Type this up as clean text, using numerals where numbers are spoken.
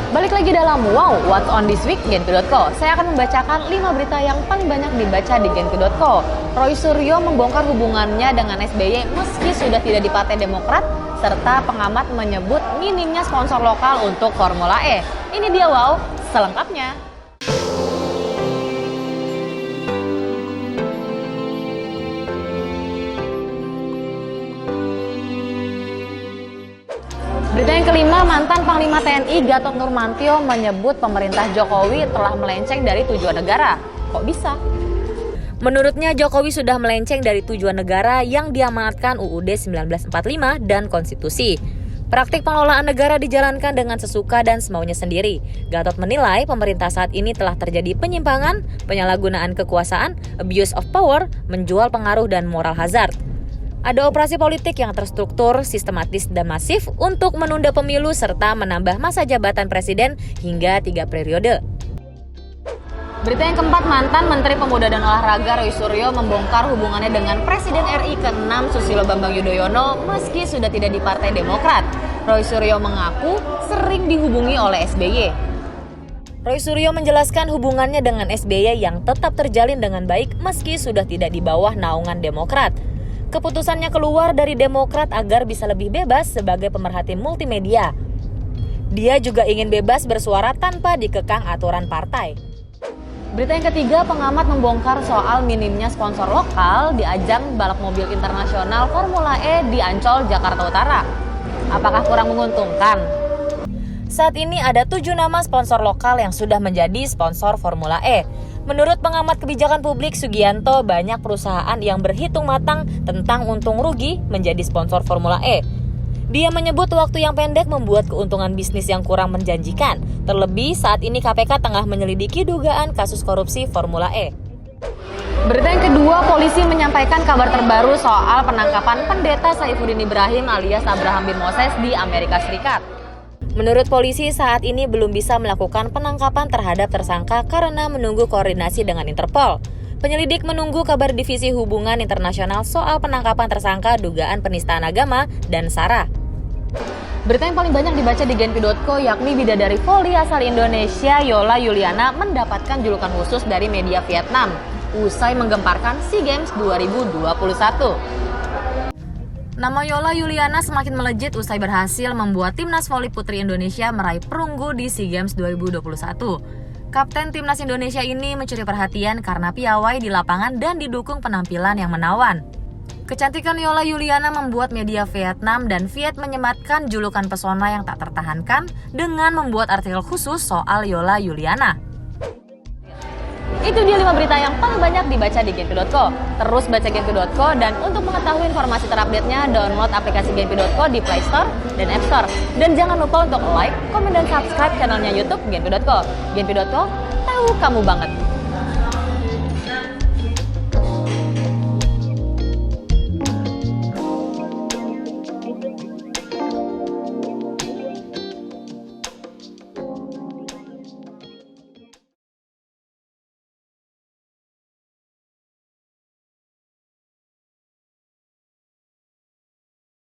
Balik lagi dalam Wow, What's on this week Genpi.co. Saya akan membacakan 5 berita yang paling banyak dibaca di Genpi.co. Roy Suryo membongkar hubungannya dengan SBY meski sudah tidak di Partai Demokrat, serta pengamat menyebut minimnya sponsor lokal untuk Formula E. Ini dia Wow, selengkapnya. Berita yang kelima, mantan Panglima TNI Gatot Nurmantio menyebut pemerintah Jokowi telah melenceng dari tujuan negara. Kok bisa? Menurutnya Jokowi sudah melenceng dari tujuan negara yang diamanatkan UUD 1945 dan konstitusi. Praktik pengelolaan negara dijalankan dengan sesuka dan semaunya sendiri. Gatot menilai pemerintah saat ini telah terjadi penyimpangan, penyalahgunaan kekuasaan, abuse of power, menjual pengaruh dan moral hazard. Ada operasi politik yang terstruktur, sistematis, dan masif untuk menunda pemilu serta menambah masa jabatan presiden hingga 3 periode. Berita yang keempat, mantan Menteri Pemuda dan Olahraga Roy Suryo membongkar hubungannya dengan Presiden RI ke-6 Susilo Bambang Yudhoyono meski sudah tidak di Partai Demokrat. Roy Suryo mengaku sering dihubungi oleh SBY. Roy Suryo menjelaskan hubungannya dengan SBY yang tetap terjalin dengan baik meski sudah tidak di bawah naungan Demokrat. Keputusannya keluar dari Demokrat agar bisa lebih bebas sebagai pemerhati multimedia. Dia juga ingin bebas bersuara tanpa dikekang aturan partai. Berita yang ketiga, pengamat membongkar soal minimnya sponsor lokal di ajang balap mobil internasional Formula E di Ancol, Jakarta Utara. Apakah kurang menguntungkan? Saat ini ada 7 nama sponsor lokal yang sudah menjadi sponsor Formula E. Menurut pengamat kebijakan publik Sugianto, banyak perusahaan yang berhitung matang tentang untung rugi menjadi sponsor Formula E. Dia menyebut waktu yang pendek membuat keuntungan bisnis yang kurang menjanjikan. Terlebih saat ini KPK tengah menyelidiki dugaan kasus korupsi Formula E. Berita yang kedua, polisi menyampaikan kabar terbaru soal penangkapan pendeta Saifuddin Ibrahim alias Abraham bin Moses di Amerika Serikat. Menurut polisi, saat ini belum bisa melakukan penangkapan terhadap tersangka karena menunggu koordinasi dengan Interpol. Penyelidik menunggu kabar Divisi Hubungan Internasional soal penangkapan tersangka dugaan penistaan agama dan SARA. Berita yang paling banyak dibaca di Genpi.co yakni bidadari voli asal Indonesia Yola Yuliana mendapatkan julukan khusus dari media Vietnam usai menggemparkan SEA Games 2021. Nama Yola Yuliana semakin melejit usai berhasil membuat timnas voli putri Indonesia meraih perunggu di SEA Games 2021. Kapten timnas Indonesia ini mencuri perhatian karena piawai di lapangan dan didukung penampilan yang menawan. Kecantikan Yola Yuliana membuat media Vietnam dan Viet menyematkan julukan pesona yang tak tertahankan dengan membuat artikel khusus soal Yola Yuliana. Itu dia 5 berita yang paling banyak dibaca di Genpi.co. Terus baca Genpi.co dan untuk mengetahui informasi terupdate-nya, download aplikasi Genpi.co di Play Store dan App Store. Dan jangan lupa untuk like, komen, dan subscribe channelnya YouTube Genpi.co. Genpi.co, tahu kamu banget.